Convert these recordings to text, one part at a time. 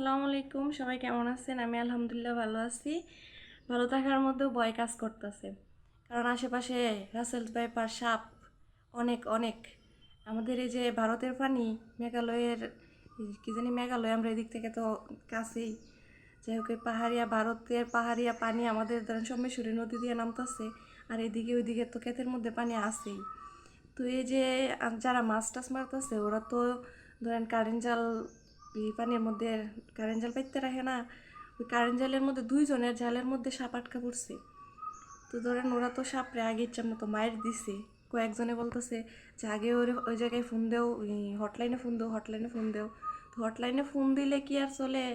আসসালামু আলাইকুম, সবাই কেমন আছেন? আমি আলহামদুলিল্লাহ ভালো আছি। ভালো থাকার মধ্যেও ভয় কাজ করতেছে, কারণ আশেপাশে রাসেলস ভাইপার সাপ অনেক অনেক। আমাদের এই যে ভারতের পানি, মেঘালয়ের কি জানি মেঘালয়, আমরা এদিক থেকে তো কাছেই। যাই হোক, পাহাড়িয়া ভারতের পাহাড়িয়া পানি আমাদের ধরেন সোমেশ্বরী নদী দিয়ে নামতেছে, আর এদিকে ওইদিকে তো ক্ষেতের মধ্যে পানি আছেই। তো এই যে যারা মাছ টাছ মারতেছে ওরা তো ধরেন কারেন্ট জাল, এই পানির মধ্যে কারেন্ট জাল পাইতে রাখে না। ওই কারেন্ট জালের মধ্যে দুইজনের জালের মধ্যে সাপ আটকা পড়ছে। তো ধরেন ওরা তো সাপরে আগে ইচ্ছা মতো মায়ের দিছে। কয়েকজনে বলতেছে যে আগে ওই জায়গায় ফোন দেও, হটলাইনে ফোন দেও, হটলাইনে ফোন দেও। তো হটলাইনে ফোন দিলে কি আর চলে?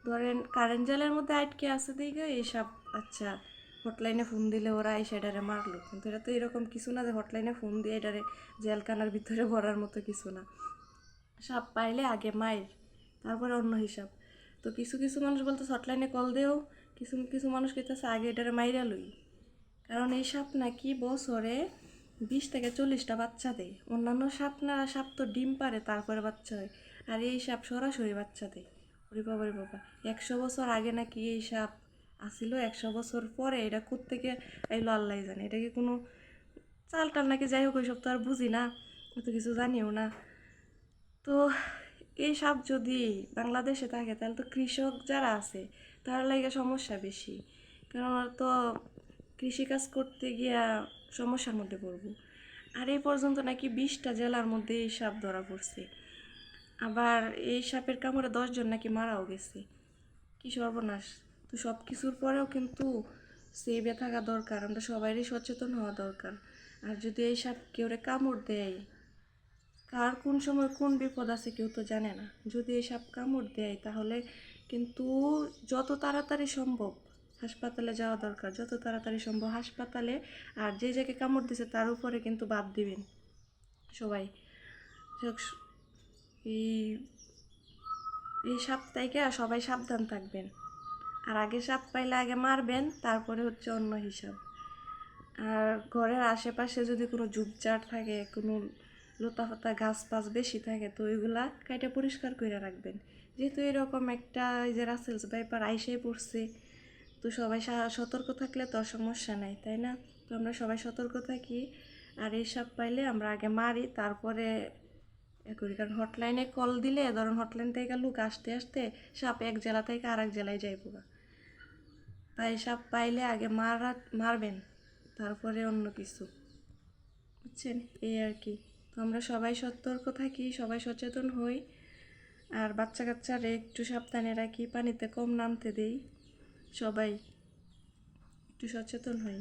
ধরেন কারেন্ট জালের মধ্যে আটকে আছে দিকে এই সাপ। আচ্ছা, হটলাইনে ফোন দিলে ওরা এসে এটারে মারলো, কিন্তু এটা তো এরকম কিছু না যে হটলাইনে ফোন দিয়ে এটারে জেলখানার ভিতরে ভরার মতো কিছু না। সাপ পাইলে আগে মায়ের, তারপরে অন্য হিসাব। তো কিছু কিছু মানুষ বলতে হটলাইনে কল দেও, কিছু কিছু মানুষ কইতেছে আগে এটারে মাইরা লই। কারণ এই সাপ নাকি বছরে 20 থেকে 40টা বাচ্চা দেয়। অন্যান্য সাপ তো ডিম পারে তারপরে বাচ্চা হয়, আর এই সাপ সরাসরি বাচ্চা দেয়। ওরে বাবা রে বাবা, 100 বছর আগে নাকি এই সাপ আসিল, 100 বছর পরে এটা কোত্থেকে এলো আল্লাহ জানে। এটা কি কোনো চাল টাল নাকি? যাই হোক, ওইসব তো আর বুঝি না, অত কিছু জানিও না। তো এই সাপ যদি বাংলাদেশে থাকে তাহলে তো কৃষক যারা আছে তার লাগে সমস্যা বেশি, কারণ ওরা তো কৃষিকাজ করতে গিয়া সমস্যার মধ্যে পড়ব। আর এই পর্যন্ত নাকি 20টা জেলার মধ্যে এই সাপ ধরা পড়ছে। আবার এই সাপের কামড়ে 10 জন নাকি মারাও গেছে। কি সর্বনাশ! তো সব কিছুর পরেও কিন্তু সেভে থাকা দরকার, আমরা সবাইরই সচেতন হওয়া দরকার। আর যদি এই সাপ কেউরে কামড় দেয়, কার কোন সময় কোন বিপদ আছে কেউ তো জানে না। যদি এই সাপ কামড় দেয় তাহলে কিন্তু যত তাড়াতাড়ি সম্ভব হাসপাতালে যাওয়া দরকার, যত তাড়াতাড়ি সম্ভব হাসপাতালে। আর যে জায়গায় কামড় দিছে তার উপরে কিন্তু বাদ দিবেন সবাই। এই এই সাপ থেকে সবাই সাবধান থাকবেন। আর আগে সাপ পাইলে আগে মারবেন, তারপরে হচ্ছে অন্য হিসাব। আর ঘরের আশেপাশে যদি কোনো ঝোপঝাড় থাকে, কোনো লতা পাতা গাছ পাছ বেশি থাকে, তো ওইগুলা কাইটা পরিষ্কার করে রাখবেন। যেহেতু এরকম একটা এই যে রাসেলস ভাইপার আইসেই পড়ছে, তো সবাই সতর্ক থাকলে তো সমস্যা নাই, তাই না? তো আমরা সবাই সতর্ক থাকি। আর এই সাপ পাইলে আমরা আগে মারি, তারপরে এ করি। কারণ হটলাইনে কল দিলে ধরুন হটলাইন থেকে লোক আসতে আসতে সাপ এক জেলা থেকে আর এক জেলায় যাইব। তাই সাপ পাইলে আগে মারবেন, তারপরে অন্য কিছু, বুঝছেন? এই আর কি। তো আমরা সবাই সতর্ক থাকি, সবাই সচেতন হই। আর বাচ্চা কাচ্চারা একটু সাবধানে রাখি, পানিতে কম নামতে দেই। সবাই একটু সচেতন হই।